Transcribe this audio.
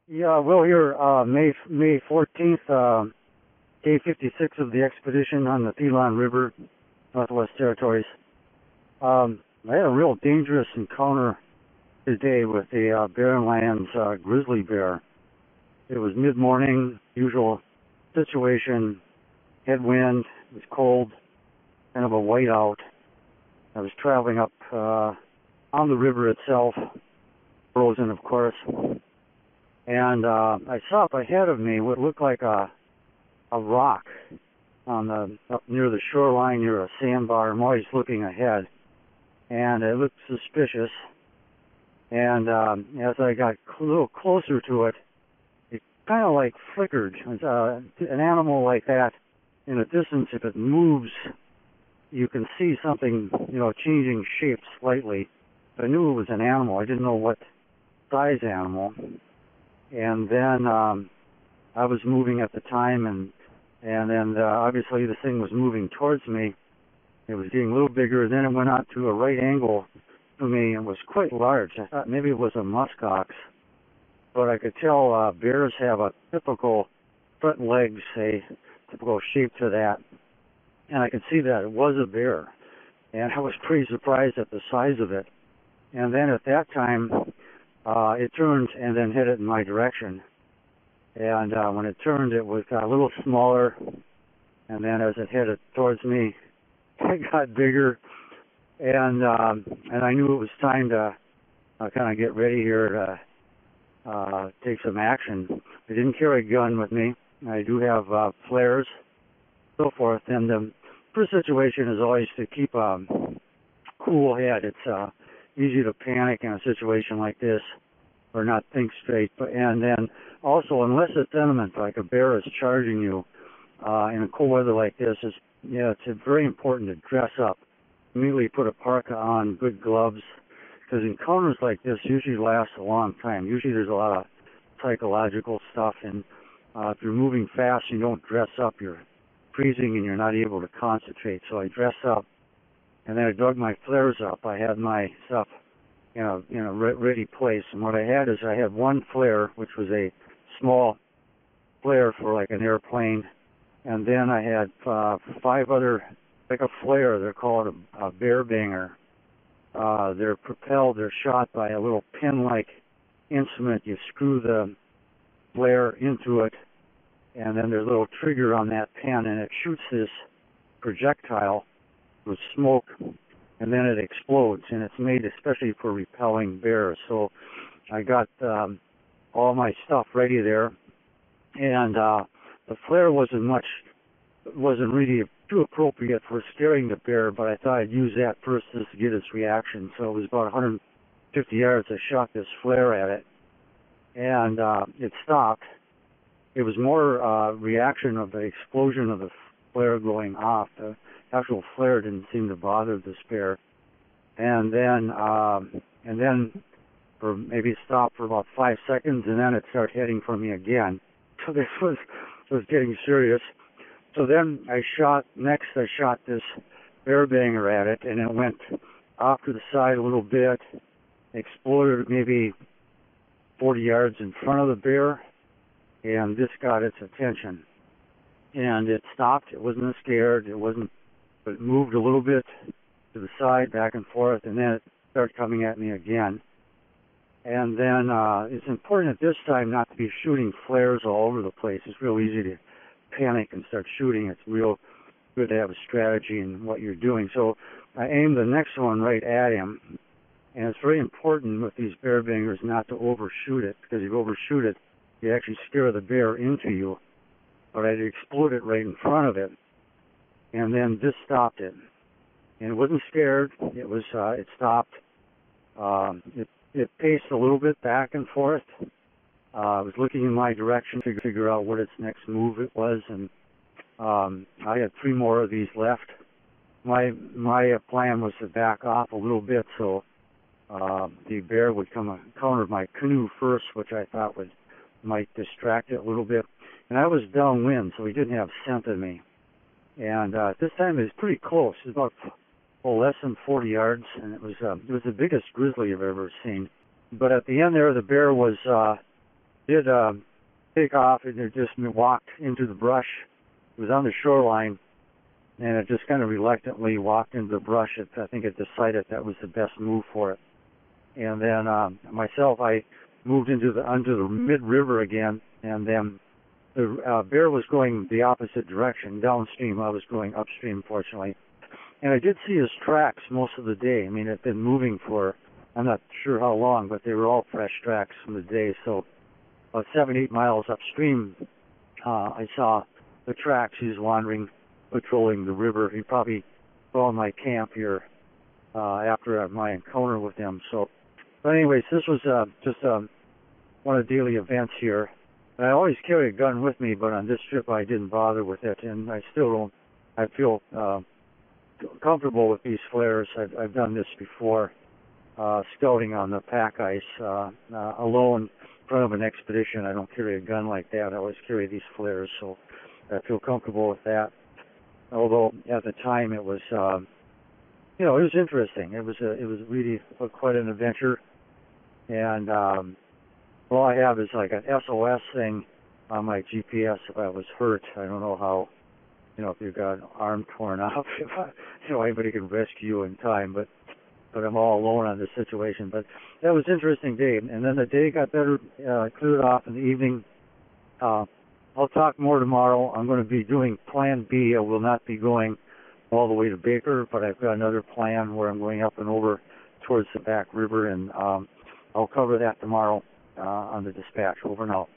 Yeah, well, here, May 14th, day 56 of the expedition on the Thelon River, Northwest Territories. I had a real dangerous encounter today with a Barren Lands grizzly bear. It was mid-morning, usual situation, headwind, it was cold, kind of a whiteout. I was traveling up on the river itself, frozen, of course. And I saw up ahead of me what looked like a rock up near the shoreline near a sandbar. I'm always looking ahead, and it looked suspicious. And as I got a little closer to it, it kind of like flickered. An animal like that, in a distance, if it moves, you can see something, changing shape slightly. I knew it was an animal. I didn't know what size animal. And then I was moving at the time, and then obviously the thing was moving towards me. It was getting a little bigger. Then it went out to a right angle to me and was quite large. I thought maybe it was a muskox, but I could tell bears have a typical front legs, a typical shape to that, and I could see that it was a bear. And I was pretty surprised at the size of it. And then at that time, it turned and then headed in my direction. And when it turned, it was a little smaller. And then as it headed towards me, it got bigger. And I knew it was time to kind of get ready here to take some action. I didn't carry a gun with me. I do have flares, so forth. And the first situation is always to keep a cool head. It's easy to panic in a situation like this or not think straight. And then also, unless it's imminent, like a bear is charging you in a cold weather like this, it's very important to dress up. Immediately put a parka on, good gloves, because encounters like this usually last a long time. Usually there's a lot of psychological stuff, and if you're moving fast and you don't dress up, you're freezing and you're not able to concentrate. So I dressed up, and then I dug my flares up. I had my stuff in a ready place. And what I had is I had one flare, which was a small flare for like an airplane, and then I had 5 other, like a flare. They're called a bear banger. They're propelled. They're shot by a little pin-like instrument. You screw the flare into it, and then there's a little trigger on that pin, and it shoots this projectile with smoke, and then it explodes, and it's made especially for repelling bears. So I got all my stuff ready there, and the flare wasn't really too appropriate for scaring the bear, but I thought I'd use that first just to get its reaction. So it was about 150 yards. I shot this flare at it, and it stopped. It was more reaction of the explosion of the flare going off. The actual flare didn't seem to bother the bear. And then for maybe it stopped for about 5 seconds, and then it started heading for me again. So this was getting serious. So then I shot this bear banger at it, and it went off to the side a little bit, exploded maybe 40 yards in front of the bear, and this got its attention. And it stopped. It wasn't scared. But it moved a little bit to the side, back and forth, and then it started coming at me again. And then it's important at this time not to be shooting flares all over the place. It's real easy to panic and start shooting. It's real good to have a strategy in what you're doing. So I aimed the next one right at him. And it's very important with these bear bangers not to overshoot it, because if you overshoot it, you actually scare the bear into you. But I exploded right in front of it, and then this stopped it. And it wasn't scared. It stopped. It paced a little bit back and forth. I was looking in my direction to figure out what its next move it was, and I had 3 more of these left. My plan was to back off a little bit so the bear would come counter my canoe first, which I thought might distract it a little bit. And I was downwind, so he didn't have scent of me. And this time it was pretty close. It was about less than 40 yards, and it was the biggest grizzly I've ever seen. But at the end there, the bear was did take off and it just walked into the brush. It was on the shoreline, and it just kind of reluctantly walked into the brush. I think it decided that was the best move for it. And then myself, I moved into the mid-river again, and then the bear was going the opposite direction, downstream. I was going upstream, fortunately. And I did see his tracks most of the day. I mean, it had been moving for, I'm not sure how long, but they were all fresh tracks from the day. So about 7-8 miles upstream, I saw the tracks. He was wandering, patrolling the river. He probably found my camp here after my encounter with him. So, but anyways, this was just one of the daily events here. And I always carry a gun with me, but on this trip I didn't bother with it, and I still don't. I feel comfortable with these flares. I've done this before, scouting on the pack ice alone in front of an expedition. I don't carry a gun like that. I always carry these flares, so I feel comfortable with that. Although at the time it was, it was interesting. It was really quite an adventure, and all I have is like an SOS thing on my GPS if I was hurt. I don't know how, if you got an arm torn off, if anybody can rescue you in time, but I'm all alone on this situation. But that was an interesting day, and then the day got better, cleared off in the evening. I'll talk more tomorrow. I'm going to be doing Plan B. I will not be going all the way to Baker, but I've got another plan where I'm going up and over towards the back river, and I'll cover that tomorrow on the dispatch. Over and out.